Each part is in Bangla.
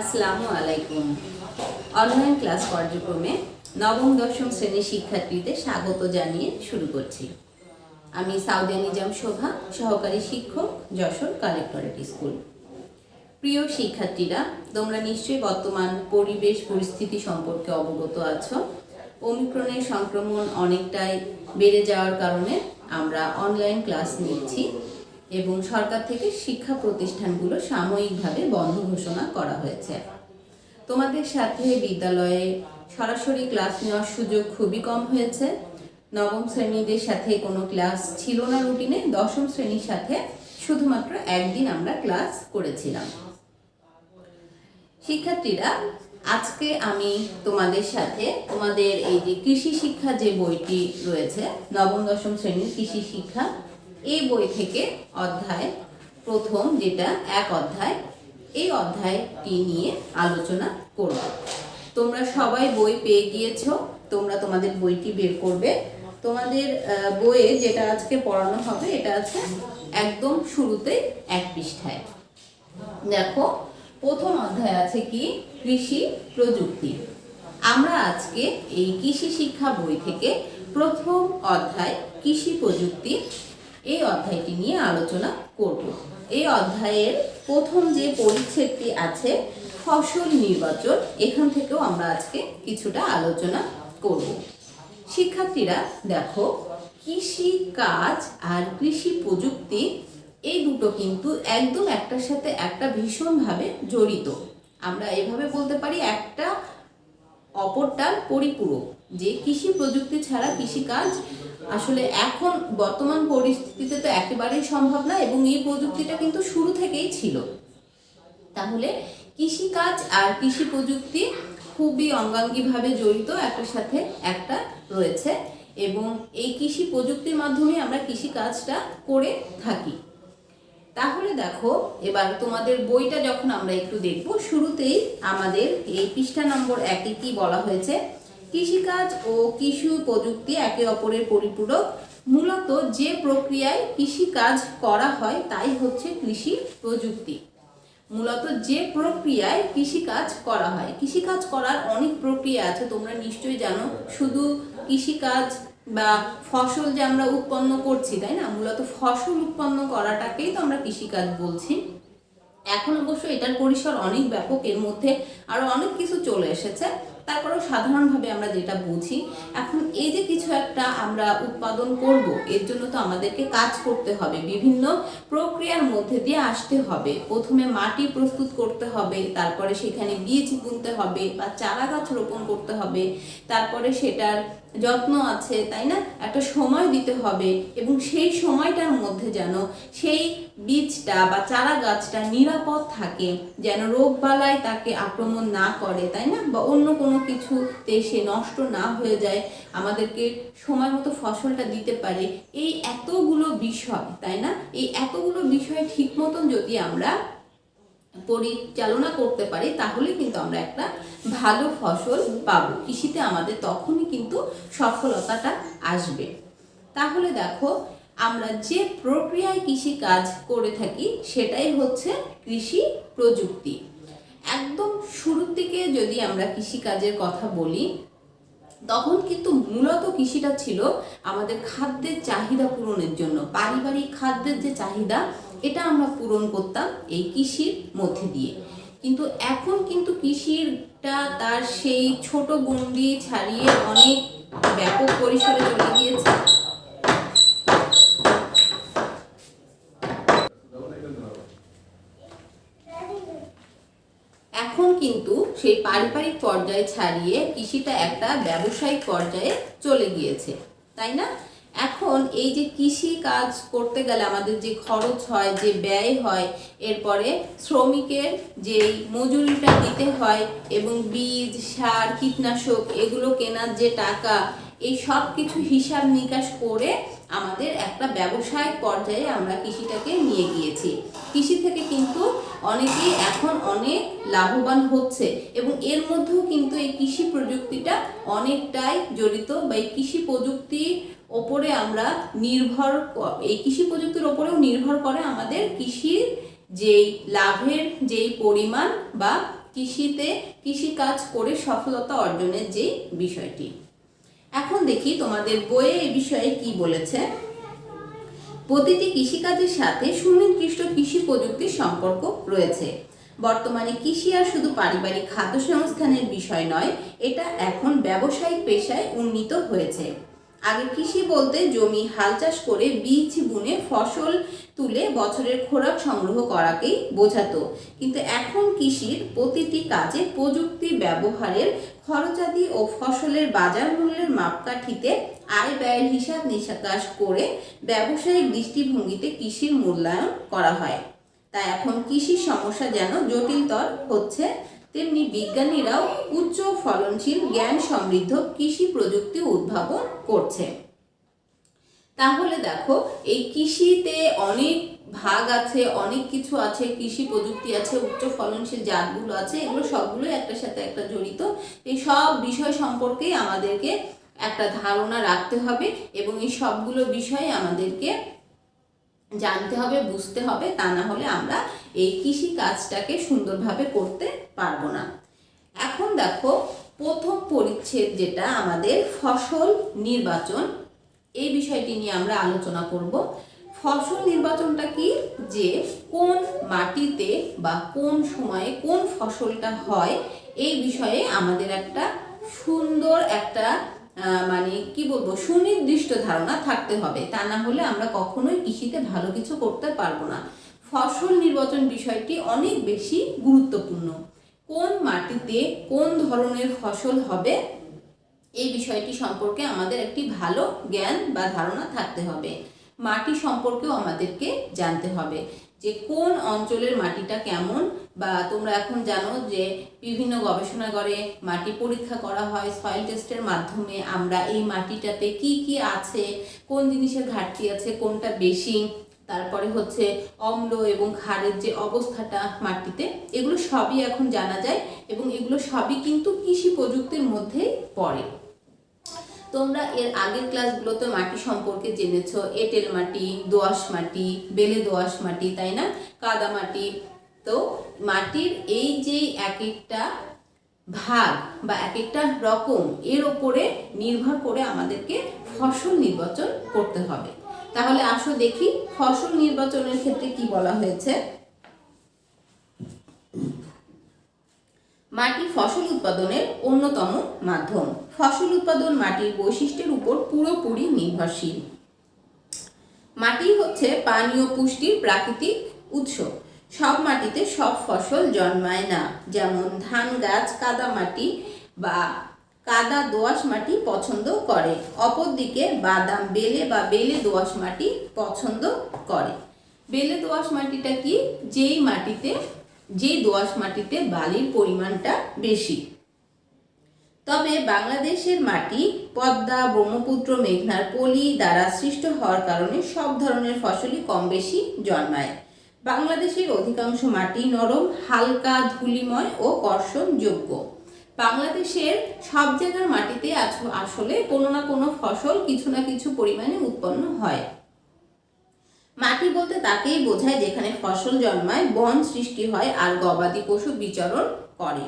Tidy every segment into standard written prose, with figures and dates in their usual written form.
আসসালামু আলাইকুম। অনলাইন ক্লাস কার্যক্রমে নবম দশম শ্রেণীর শিক্ষার্থীদের স্বাগত জানিয়ে শুরু করছি। আমি সাউদিয়া নিজাম শোভা, সহকারী শিক্ষক, যশোর কালেক্টরেট স্কুল। প্রিয় শিক্ষার্থীরা, তোমরা নিশ্চয়ই বর্তমান পরিবেশ পরিস্থিতি সম্পর্কে অবগত আছো। ওমিক্রনের সংক্রমণ অনেকটাই বেড়ে যাওয়ার কারণে আমরা অনলাইন ক্লাস নিচ্ছি এবং সরকার থেকে শিক্ষা প্রতিষ্ঠানগুলো সাময়িকভাবে বন্ধ ঘোষণা করা হয়েছে। তোমাদের সাথে বিদ্যালয়ে সরাসরি ক্লাস নেওয়ার সুযোগ খুবই কম হয়েছে। নবম শ্রেণীদের সাথে কোনো ক্লাস ছিল না রুটিনে, দশম শ্রেণীর সাথে শুধুমাত্র একদিন আমরা ক্লাস করেছিলাম। শিক্ষার্থীরা, আজকে আমি তোমাদের সাথে তোমাদের এই যে কৃষি শিক্ষা যে বইটি রয়েছে, নবম দশম শ্রেণীর কৃষি শিক্ষা, এই বই থেকে অধ্যায় প্রথম, যেটা এক অধ্যায়, এই অধ্যায়টি নিয়ে আলোচনা করব। তোমরা সবাই বই পেয়ে গিয়েছো, তোমরা তোমাদের বইটি বের করবে। তোমাদের বইয়ে যেটা আজকে পড়ানো হবে এটা আছে একদম শুরুতে এক পৃষ্ঠায়। দেখো, প্রথম অধ্যায় আছে কি? কৃষি প্রযুক্তি। আমরা আজকে এই কৃষি শিক্ষা বই থেকে প্রথম অধ্যায় কৃষি প্রযুক্তি, এই অধ্যায়টি নিয়ে আলোচনা করব। এই অধ্যায়ের প্রথম যে পরিচ্ছেদটি আছে ফসল নির্বাচন, এখান থেকেও আমরা আজকে কিছুটা আলোচনা করব। শিক্ষার্থীরা দেখো, কৃষি কাজ আর কৃষি প্রযুক্তি এই দুটো কিন্তু একদম একটার সাথে একটা ভীষণভাবে জড়িত। আমরা এভাবে বলতে পারি একটা অপরটার পরিপূরক, যে কৃষি প্রযুক্তি ছাড়া কৃষিকাজ আসলে এখন বর্তমান পরিস্থিতিতে তো একেবারেই সম্ভব না, এবং এই প্রযুক্তিটা কিন্তু শুরু থেকেই ছিল। তাহলে কৃষিকাজ আর কৃষি প্রযুক্তি খুবই অঙ্গাঙ্গিভাবে জড়িত, একটার সাথে একটা রয়েছে, এবং এই কৃষি প্রযুক্তির মাধ্যমে আমরা কৃষিকাজটা করে থাকি। তাহলে দেখো, এবার তোমাদের বইটা যখন আমরা একটু দেখব, শুরুতেই আমাদের এই পৃষ্ঠা নম্বর 1-এ কি বলা হয়েছে? কৃষিকাজ ও কৃষি প্রযুক্তি একে অপরের পরিপূরক। মূলত যে প্রক্রিয়ায় কৃষিকাজ করা হয় তাই হচ্ছে কৃষি প্রযুক্তি। মূলত যে প্রক্রিয়ায় কৃষিকাজ করা হয়, কৃষিকাজ করার অনেক প্রক্রিয়া আছে, তোমরা নিশ্চয়ই জানো। শুধু কৃষিকাজ বা ফসল যে আমরা উৎপন্ন করছি, তাই না? মূলত ফসল উৎপন্ন করাটাকেই তো আমরা কৃষিকাজ বলছি। এখন অবশ্য এটার পরিসর অনেক ব্যাপক, এর মধ্যে আরো অনেক কিছু চলে এসেছে। তারপরেও সাধারণভাবে আমরা যেটা বুঝি, এখন এই যে কিছু একটা আমরা উৎপাদন করব, এর জন্য তো আমাদেরকে কাজ করতে হবে, বিভিন্ন প্রক্রিয়ার মধ্যে দিয়ে আসতে হবে। প্রথমে মাটি প্রস্তুত করতে হবে, তারপরে সেখানে বীজ বুনতে হবে বা চারা গাছ রোপণ করতে হবে, তারপরে সেটার যত্ন আছে, তাই না? একটা সময় দিতে হবে, এবং সেই সময়টার মধ্যে যেন সেই বীজটা বা চারা গাছটা নিরাপদ থাকে, যেন রোগবালাই তাকে আক্রমণ না করে, তাই না? বা অন্য কোনো কিছুতে সে নষ্ট না হয়ে যায়, আমাদেরকে সময় মতো ফসলটা দিতে পারে। এই এতগুলো বিষয়, তাই না? এই এতগুলো বিষয় ঠিক মতন যদি আমরা পরিচালনা করতে পারি, তাহলে কিন্তু আমরা একটা ভালো ফসল পাবো। কৃষিতে আমাদের তখনই কিন্তু সফলতাটা আসবে। তাহলে দেখো, আমরা যে প্রক্রিয়ায় কৃষি কাজ করে থাকি সেটাই হচ্ছে কৃষি প্রযুক্তি। একদম শুরুর দিকে যদি আমরা কৃষি কাজের কথা বলি, তখন কিন্তু মূলত কৃষিটা ছিল আমাদের খাদ্যের চাহিদা পূরণের জন্য। পারিবারিক খাদ্যের যে চাহিদা, এটা আমরা পূরণ করতাম এই কৃষির মধ্যে দিয়ে। কিন্তু এখন কিন্তু কৃষিটা তার সেই ছোট গণ্ডি ছাড়িয়ে অনেক ব্যাপক পরিসরে চলে গিয়েছে। এখন কিন্তু সেই পারিবারিক পর্যায়ে ছাড়িয়ে কৃষিটা একটা ব্যবসায়িক পর্যায়ে চলে গিয়েছে, তাই না? এখন এই যে কৃষি কাজ করতে গেলে আমাদের যে খরচ হয়, যে ব্যয় হয়, এরপরে শ্রমিকের যেই মজুরিটা দিতে হয়, এবং বীজ, সার, কীটনাশক এগুলো কেনার যে টাকা, এই সব কিছু হিসাব নিকাশ করে আমাদের একটা ব্যবসায়িক পর্যায়ে আমরা কৃষিটাকে নিয়ে গিয়েছি। কৃষি থেকে কিন্তু অনেকেই এখন অনেক লাভবান হচ্ছে, এবং এর মধ্যেও কিন্তু এই কৃষি প্রযুক্তিটা অনেকটাই জড়িত, বা এই কৃষি প্রযুক্তির ওপরে আমরা নির্ভর, এই কৃষি প্রযুক্তির ওপরেও নির্ভর করে আমাদের কৃষির যেই লাভের যেই পরিমাণ বা কৃষিতে কৃষিকাজ করে সফলতা অর্জনের যে বিষয়টি। এখন দেখি তোমাদের বইয়ে এই বিষয়ে কি বলেছে। প্রতিটি কৃষিকাজের সাথে সুনির্দিষ্ট কৃষি প্রযুক্তির সম্পর্ক রয়েছে। বর্তমানে কৃষি আর শুধু পারিবারিক খাদ্য সংস্থানের বিষয় নয়, এটা এখন ব্যবসায়িক পেশায় উন্নীত হয়েছে। আগে কৃষি বলতে জমি হাল চাষ করে বীজ বুনে ফসল তুলে বছরের খোরাক সংগ্রহ করাকেই বোঝাতো, কিন্তু এখন কৃষির প্রতিটি কাজে প্রযুক্তি ব্যবহারের, খরচাদি ও ফসলের বাজার মূল্যের মাপকাঠিতে আয় ব্যয়ের হিসাব নিকাশ করে ব্যবসায়িক দৃষ্টিভঙ্গিতে কৃষির মূল্যায়ন করা হয়। তাই এখন কৃষির সমস্যা যেন জটিলতর হচ্ছে, তেমনি বিজ্ঞানীরাও উচ্চ ফলনশীল জ্ঞান সমৃদ্ধ কৃষি প্রযুক্তি উদ্ভাবন করছে। তাহলে দেখো, এই কৃষিতে অনেক ভাগ আছে, অনেক কিছু আছে, কৃষি প্রযুক্তি আছে, উচ্চ ফলনশীল জাতগুলো আছে, এগুলো সবগুলোই একটার সাথে একটা জড়িত। এই সব বিষয় সম্পর্কে আমাদেরকে একটা ধারণা রাখতে হবে এবং এই সবগুলো বিষয়ে আমাদেরকে জানতে হবে, বুঝতে হবে, তা না হলে আমরা এই কৃষি কাজটাকে সুন্দরভাবে করতে পারবো না। এখন দেখো, প্রথম পরিচ্ছেদ যেটা আমাদের ফসল নির্বাচন, এই বিষয়টি নিয়ে আমরা আলোচনা করব। ফসল নির্বাচনটা কি, যে কোন মাটিতে বা কোন সময়ে কোন ফসলটা হয় এই বিষয়ে আমাদের একটা সুন্দর একটা মানে কি বলবো, সুনির্দিষ্ট ধারণা থাকতে হবে, তা না হলে আমরা কখনোই কৃষিতে ভালো কিছু করতে পারবো না। ফসল নির্বাচন বিষয়টি অনেক বেশি গুরুত্বপূর্ণ। কোন মাটিতে কোন ধরনের ফসল হবে এই বিষয়টি সম্পর্কে আমাদের একটি ভালো জ্ঞান বা ধারণা থাকতে হবে। মাটি সম্পর্কেও আমাদেরকে জানতে হবে যে কোন অঞ্চলের মাটিটা কেমন, বা তোমরা এখন জানো যে বিভিন্ন গবেষণাগারে মাটি পরীক্ষা করা হয়, সয়েল টেস্টের মাধ্যমে আমরা এই মাটিটাতে কি কি আছে, কোন জিনিসের ঘাটতি আছে, কোনটা বেশি, তারপরে হচ্ছে অম্ল এবং ক্ষারের যে অবস্থাটা মাটিতে, এগুলো সবই এখন জানা যায় এবং এগুলো সবই কিন্তু কৃষি প্রযুক্তির মধ্যেই পড়ে। তোমরা এর আগের ক্লাসগুলোতে মাটি সম্পর্কে জেনেছো, এঁটেল মাটি, দোআঁশ মাটি, বেলে দোআঁশ মাটি, তাই না, কাদা মাটি। তো মাটির এই যে এক একটা ভাগ বা এক একটা রকম, এর ওপরে নির্ভর করে আমাদেরকে ফসল নির্বাচন করতে হবে। তাহলে আসো দেখি ফসল নির্বাচনের ক্ষেত্রে কি বলা হয়েছে। মাটি ফসল উৎপাদনের অন্যতম মাধ্যম। ফসল উৎপাদন মাটির বৈশিষ্ট্যের উপর পুরোপুরি নির্ভরশীল। মাটি হচ্ছে পানীয় পুষ্টির প্রাকৃতিক উৎস। সব মাটিতে সব ফসল জন্মায় না, যেমন ধান গাছ কাদা মাটি বা কাদা দোআঁশ মাটি পছন্দ করে, অপরদিকে বাদাম বেলে বা বেলে দোআঁশ মাটি পছন্দ করে। বেলে দোআঁশ মাটিটা কি, যেই দোআঁশ মাটিতে বালির পরিমাণটা বেশি। তবে বাংলাদেশের মাটি পদ্মা, ব্রহ্মপুত্র, মেঘনার পলি দ্বারা সৃষ্ট হওয়ার কারণে সব ধরনের ফসলই কম বেশি জন্মায়। বাংলাদেশের অধিকাংশ মাটি নরম, হালকা, ধূলিময় ও কর্ষণযোগ্য। বাংলাদেশের সব জায়গার মাটিতে আসলে কোনো না কোনো ফসল কিছু না কিছু পরিমাণে উৎপন্ন হয়। মাটি বলতে তাকেই বোঝায় যেখানে ফসল জন্মায়, বন সৃষ্টি হয় আর গবাদি পশু বিচরণ করে।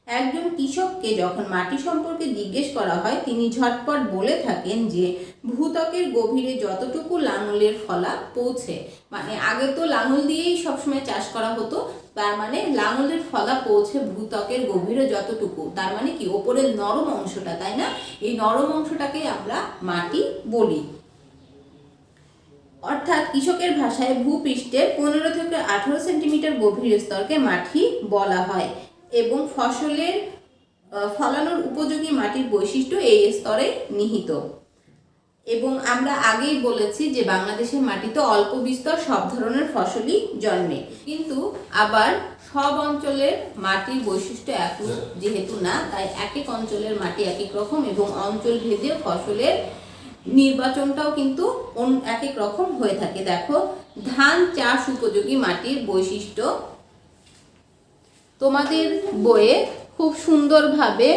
একজন কৃষককে যখন মাটি সম্পর্কে জিজ্ঞেস করা হয়, তিনি ঝটপট বলে থাকেন যে ভূত্বকের গভীরে যতটুকু লাঙলের ফলা পৌঁছে, মানে আগে তো লাঙল দিয়েই সবসময় চাষ করা হতো, তার মানে লাঙলের ফলা পৌঁছে ভূত্বকের গভীরে যতটুকু, তার মানে কি ওপরের নরম অংশটা, তাই না, এই নরম অংশটাকে আমরা মাটি বলি। অর্থাৎ কৃষকের ভাষায় ভূপৃষ্ঠের 15 থেকে 18 সেন্টিমিটার গভীর স্তরকে মাটি বলা হয় এবং ফসলের ফলানোর উপযোগী মাটির বৈশিষ্ট্য এই স্তরে নিহিত। এবং আমরা আগেই বলেছি যে বাংলাদেশের মাটিতে অল্প বিস্তর সব ধরনের ফসলই জন্মে, কিন্তু আবার সব অঞ্চলের মাটির বৈশিষ্ট্য একই যেহেতু না, তাই এক এক অঞ্চলের মাটি এক এক রকম এবং অঞ্চল ভেদে ফসলের নির্বাচনটাও কিন্তু এক এক রকম হয়ে থাকে। দেখো, ধান চাষ উপযোগী মাটির বৈশিষ্ট্য তোমাদের বইয়ে খুব সুন্দরভাবে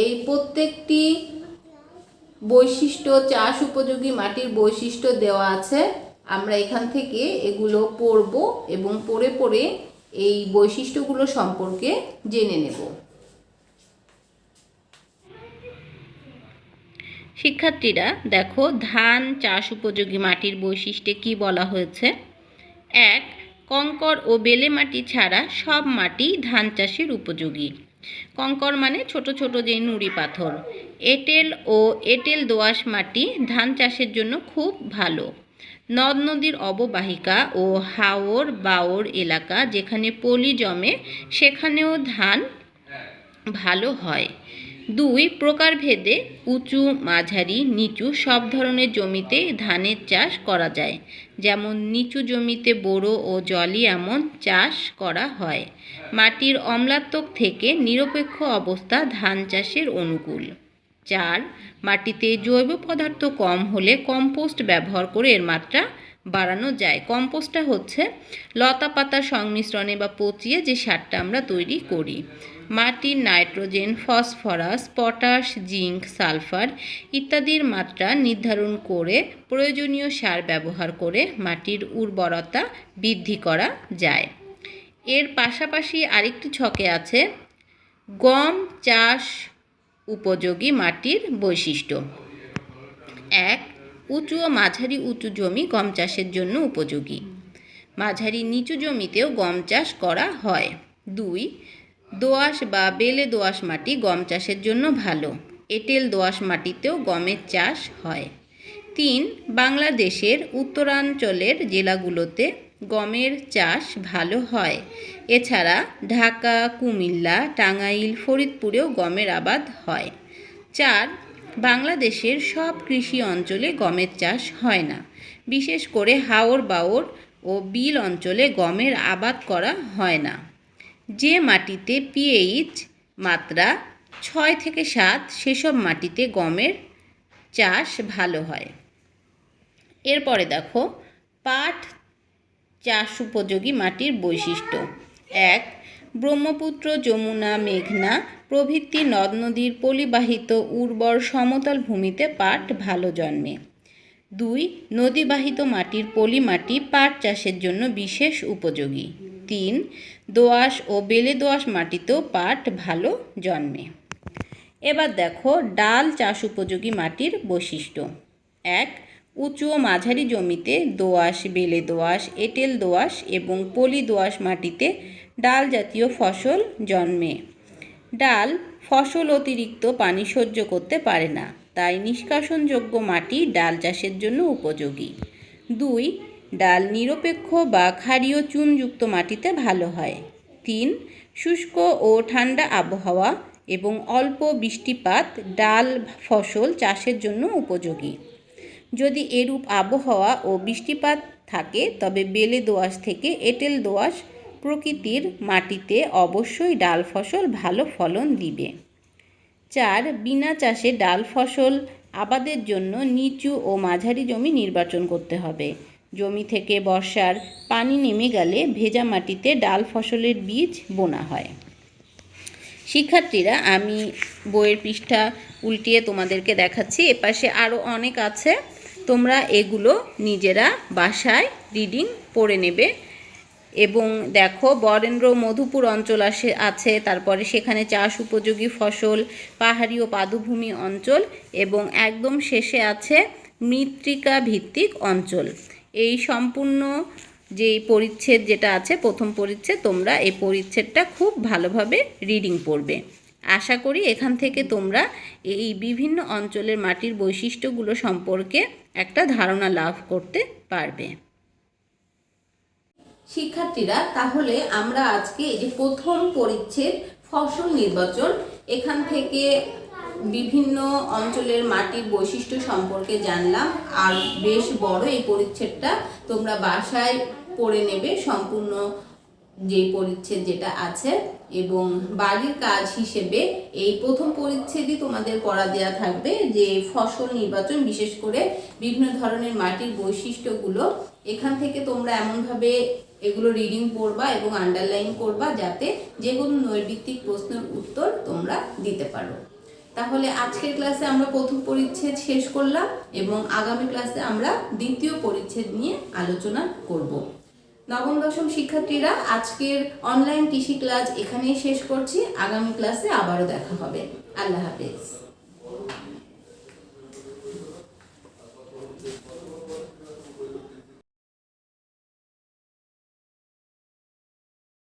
এই প্রত্যেকটি বৈশিষ্ট্য, চাষ উপযোগী মাটির বৈশিষ্ট্য দেওয়া আছে। আমরা এখান থেকে এগুলো পড়ব এবং পড়ে পড়ে এই বৈশিষ্ট্যগুলো সম্পর্কে জেনে নেব। শিক্ষার্থীরা দেখো, ধান চাষ উপযোগী মাটির বৈশিষ্ট্যে কি বলা হয়েছে। 1. কঙ্কর ও বেলে মাটি ছাড়া সব মাটি ধান চাষের উপযোগী। কঙ্কর মানে ছোট ছোট যে নুড়ি পাথর। এঁটেল ও এঁটেল দোআঁশ মাটি ধান চাষের জন্য খুব ভালো। নদ নদীর অববাহিকা ও হাওর বাওর এলাকা যেখানে পলি জমে সেখানেও ধান ভালো হয়। 2. প্রকারভেদে উঁচু মাঝারি নিচু সব ধরনের জমিতে ধানের চাষ করা যায়, যেমন নিচু জমিতে বোরো ও জলি এমন চাষ করা হয়। মাটির অম্লাত্মক থেকে নিরপেক্ষ অবস্থা ধান চাষের অনুকূল। 4. মাটিতে জৈব পদার্থ কম হলে কম্পোস্ট ব্যবহার করে এর মাত্রা বাড়ানো যায়। কম্পোস্টটা হচ্ছে লতা পাতার সংমিশ্রণে বা পচিয়ে যে সারটা আমরা তৈরি করি। মাটির nitrogen, phosphorus, potash, zinc, sulphur ইত্যাদির মাত্রা নির্ধারণ করে প্রয়োজনীয় সার ব্যবহার করে মাটির উর্বরতা বৃদ্ধি করা যায়। এর পাশাপাশি আরেকটি ছকে আছে গম চাষ উপযোগী মাটির বৈশিষ্ট্য। 1. উঁচু ও মাঝারি উঁচু জমি গম চাষের জন্য উপযোগী। মাঝারি নিচু জমিতেও গম চাষ করা হয়। 2. দোআঁশ বা বেলে দোআঁশ মাটি গম চাষের জন্য ভালো। এঁটেল দোআঁশ মাটিতেও গমের চাষ হয়। 3. বাংলাদেশের উত্তরাঞ্চলের জেলাগুলোতে গমের চাষ ভালো হয়। এছাড়া ঢাকা, কুমিল্লা, টাঙ্গাইল, ফরিদপুরেও গমের আবাদ হয়। 4. বাংলাদেশের সব কৃষি অঞ্চলে গমের চাষ হয় না। বিশেষ করে হাওর বাওর ও বিল অঞ্চলে গমের আবাদ করা হয় না। যে মাটিতে পিএইচ মাত্রা 6 থেকে 7 সেসব মাটিতে গমের চাষ ভালো হয়। এরপরে দেখো পাট চাষ উপযোগী মাটির বৈশিষ্ট্য। 1. ব্রহ্মপুত্র, যমুনা, মেঘনা প্রভৃতি নদ নদীর পলিবাহিত উর্বর সমতল ভূমিতে পাট ভালো জন্মে। 2. নদীবাহিত মাটির পলি মাটি পাট চাষের জন্য বিশেষ উপযোগী। 3. দোআঁশ ও বেলে দোআঁশ মাটিতেও পাট ভালো জন্মে। এবার দেখো ডাল চাষ উপযোগী মাটির বৈশিষ্ট্য। 1. উঁচু ও মাঝারি জমিতে দোআঁশ, বেলে দোআঁশ, এঁটেল দোআঁশ এবং পলি দোআঁশ মাটিতে ডাল জাতীয় ফসল জন্মে। ডাল ফসল অতিরিক্ত পানি সহ্য করতে পারে না, তাই নিষ্কাশনযোগ্য মাটি ডাল চাষের জন্য উপযোগী। 2. ডাল নিরপেক্ষ বা ক্ষারীয় চুনযুক্ত মাটিতে ভালো হয়। 3. শুষ্ক ও ঠান্ডা আবহাওয়া এবং অল্প বৃষ্টিপাত ডাল ফসল চাষের জন্য উপযোগী। যদি এরূপ আবহাওয়া ও বৃষ্টিপাত থাকে তবে বেলে দোআঁশ থেকে এঁটেল দোআঁশ প্রকৃতির মাটিতে অবশ্যই ডাল ফসল ভালো ফলন দিবে। 4. বিনা চাষে ডাল ফসল আবাদের জন্য নিচু ও মাঝারি জমি নির্বাচন করতে হবে। জমি থেকে বর্ষার পানি নেমে গেলে ভেজা মাটিতে ডাল ফসলের বীজ বোনা হয়। শিক্ষার্থীরা, আমি বইয়ের পৃষ্ঠা উল্টিয়ে তোমাদেরকে দেখাচ্ছি। এপাশে আরও অনেক আছে, তোমরা এগুলো নিজেরা বাসায় রিডিং পড়ে নেবে। এবং দেখো বরেন্দ্র মধুপুর অঞ্চল আছে, তারপরে সেখানে চাষ উপযোগী ফসল, পাহাড়ি ও পাদভূমি অঞ্চল এবং একদম শেষে আছে মৃত্তিকা ভিত্তিক অঞ্চল। এই সম্পূর্ণ যেই পরিচ্ছেদ যেটা আছে, প্রথম পরিচ্ছেদ, তোমরা এই পরিচ্ছেদটা খুব ভালোভাবে রিডিং পড়বে। আশা করি এখান থেকে তোমরা এই বিভিন্ন অঞ্চলের মাটির বৈশিষ্ট্যগুলো সম্পর্কে একটা ধারণা লাভ করতে পারবে। শিক্ষার্থীরা, তাহলে আমরা আজকে এই যে প্রথম পরিচ্ছেদ ফসল নির্বাচন, এখান থেকে বিভিন্ন অঞ্চলের মাটির বৈশিষ্ট্য সম্পর্কে জানলাম। আর বেশ বড় এই পরিচ্ছেদটা, তোমরা বাসায় পড়ে নেবে সম্পূর্ণ যে পরিচ্ছেদ যেটা আছে। এবং বাড়ির কাজ হিসেবে এই প্রথম পরিচ্ছেদই তোমাদের পড়া দেওয়া থাকবে, যে ফসল নির্বাচন, বিশেষ করে বিভিন্ন ধরনের মাটির বৈশিষ্ট্যগুলো। এখান থেকে তোমরা এমনভাবে এগুলো রিডিং পড়বা এবং আন্ডারলাইন করবা যাতে যে কোনো নৈর্ভিত্তিক প্রশ্নের উত্তর তোমরা দিতে পারো। তাহলে আজকের ক্লাসে আমরা প্রথম পরিচ্ছেদ শেষ করলাম এবং আগামী ক্লাসে আমরা দ্বিতীয় পরিচ্ছেদ নিয়ে আলোচনা করব। নবম দশম শিক্ষার্থীরা আজকের অনলাইন কৃষি ক্লাস এখানেই শেষ করছি। আগামী ক্লাসে আবারও দেখা হবে। আল্লাহ হাফেজ।